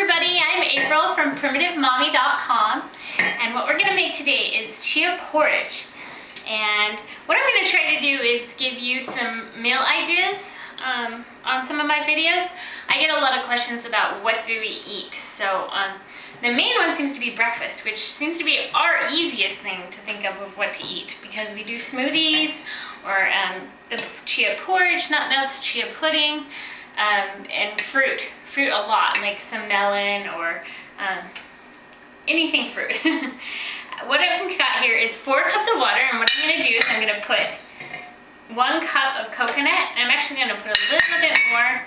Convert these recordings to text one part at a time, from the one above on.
everybody, I'm April from PrimitiveMommy.com, and what we're going to make today is chia porridge. And what I'm going to try to do is give you some meal ideas on some of my videos. I get a lot of questions about what do we eat. So the main one seems to be breakfast, which seems to be our easiest thing to think of what to eat, because we do smoothies or the chia porridge, nut melts, chia pudding, and fruit a lot, like some melon or anything fruit. What I've got here is 4 cups of water, and what I'm going to do is I'm going to put 1 cup of coconut. I'm actually going to put a little bit more.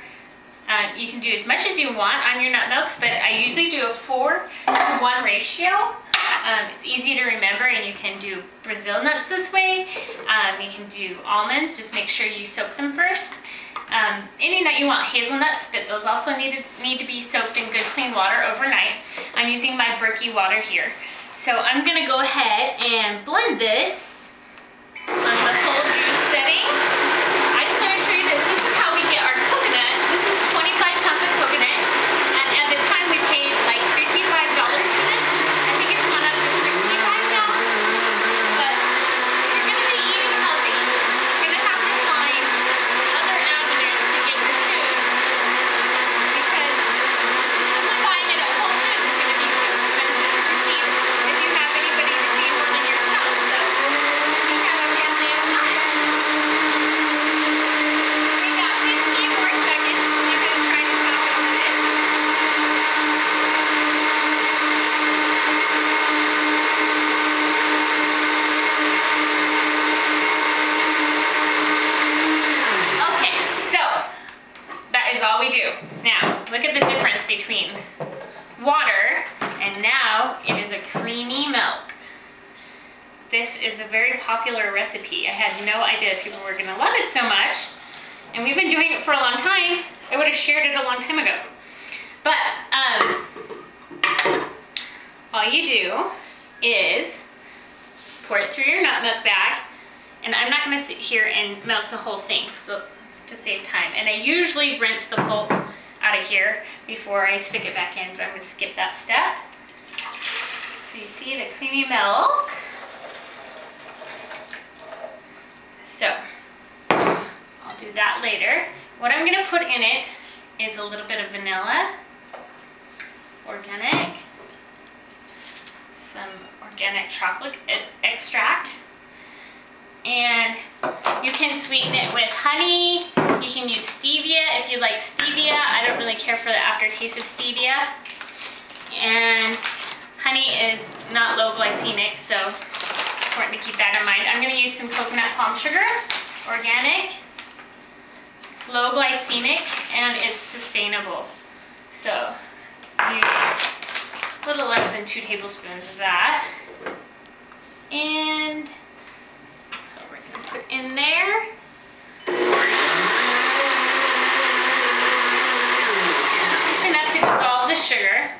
You can do as much as you want on your nut milks, but I usually do a 4-to-1 ratio. It's easy to remember, and you can do Brazil nuts this way. You can do almonds, just make sure you soak them first. Any nut you want, hazelnuts, but those also need to be soaked in good clean water overnight. I'm using my Berkey water here. So I'm going to go ahead and blend this on the whole juice setting. I just want to show you this is how we get our coconut. This is 25 pounds of coconut, and at the time we paid like $55 for this. I think it's gone up to $65 now. But if you're going to be eating healthy, you're going to have to find other avenues to get your food, because simply buying it at Whole Foods is going to be too expensive to feed if you have anybody to feed more than yourself. So we have a family of 5. We got 15 more seconds. I'm going to try to talk over it. Okay, so that is all we do. Now, look at the difference between water and now it is a creamy milk. This is a very popular recipe. I had no idea people were going to love it so much, and we've been doing it for a long time. I would have shared it a long time ago. But all you do is pour it through your nut milk bag, and I'm not going to sit here and milk the whole thing, so to save time. And I usually rinse the pulp out of here before I stick it back in, but I'm going to skip that step. So you see the creamy milk. So I'll do that later. What I'm going to put in it is a little bit of vanilla, organic, some organic chocolate extract, and you can sweeten it with honey. You can use stevia if you like stevia. I don't really care for the aftertaste of stevia. And honey is not low glycemic, so it's important to keep that in mind. I'm going to use some coconut palm sugar, organic. It's low glycemic and it's sustainable. So use a little less than 2 tablespoons of that. And so we're going to put in there. Just enough to dissolve the sugar.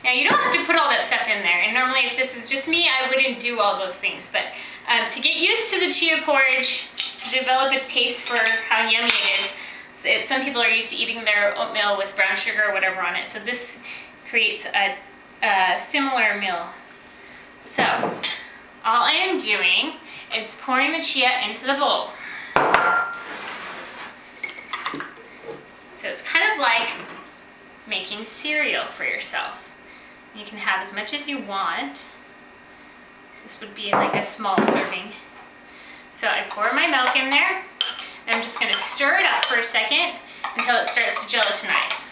Now you don't have to put all that stuff in there, and normally if this is just me, I wouldn't do all those things, but to get used to the chia porridge, to develop a taste for how yummy it is, some people are used to eating their oatmeal with brown sugar or whatever on it, so this creates a similar meal. So all I am doing is pouring the chia into the bowl. So it's kind of like making cereal for yourself. You can have as much as you want. This would be like a small serving. So I pour my milk in there, and I'm just going to stir it up for a second until it starts to gelatinize.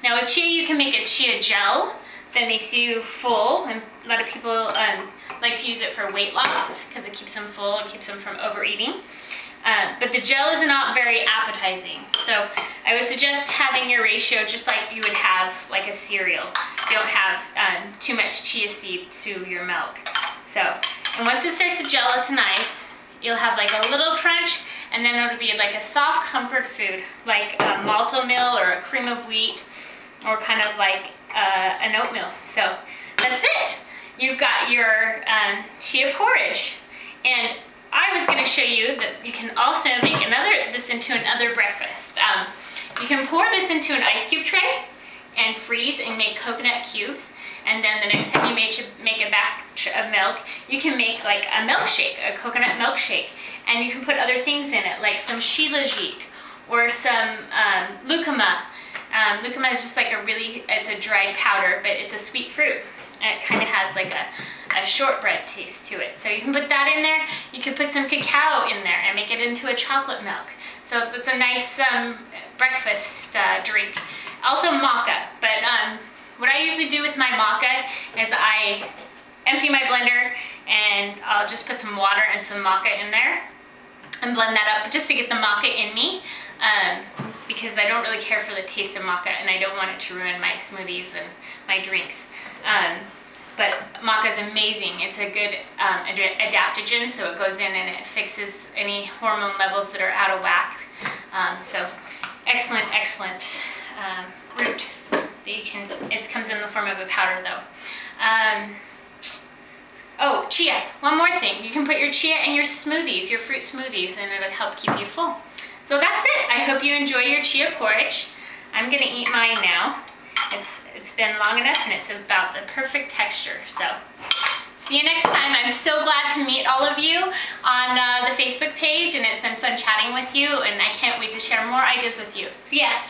Now with chia, you can make a chia gel that makes you full, and a lot of people like to use it for weight loss because it keeps them full, it keeps them from overeating. But the gel is not very appetizing, so I would suggest having your ratio just like you would have like a cereal. You don't have too much chia seed to your milk. So, and once it starts to gelatinize, you'll have like a little crunch, and then it'll be like a soft comfort food, like a malto meal or a cream of wheat, or kind of like an oatmeal. So that's it. You've got your chia porridge, and I was going to show you that you can also make this into another breakfast. You can pour this into an ice cube tray and freeze make coconut cubes, and then the next time you make a batch of milk, you can make like a milkshake, a coconut milkshake, and you can put other things in it, like some shilajit or some lucuma. Lucuma is just like it's a dried powder, but it's a sweet fruit. And it kind of has like a shortbread taste to it. So you can put that in there. You could put some cacao in there and make it into a chocolate milk. So it's a nice breakfast drink. Also maca, but what I usually do with my maca is I empty my blender and I'll just put some water and some maca in there and blend that up just to get the maca in me, because I don't really care for the taste of maca and I don't want it to ruin my smoothies and my drinks. But maca is amazing. It's a good adaptogen, so it goes in and it fixes any hormone levels that are out of whack. So excellent root that you can. It comes in the form of a powder though. Oh, chia. One more thing. You can put your chia in your smoothies, your fruit smoothies, and it'll help keep you full. So that's it. I hope you enjoy your chia porridge. I'm gonna eat mine now. It's been long enough and it's about the perfect texture. So see you next time. I'm so glad to meet all of you on the Facebook page, and it's been fun chatting with you, and I can't wait to share more ideas with you. See ya.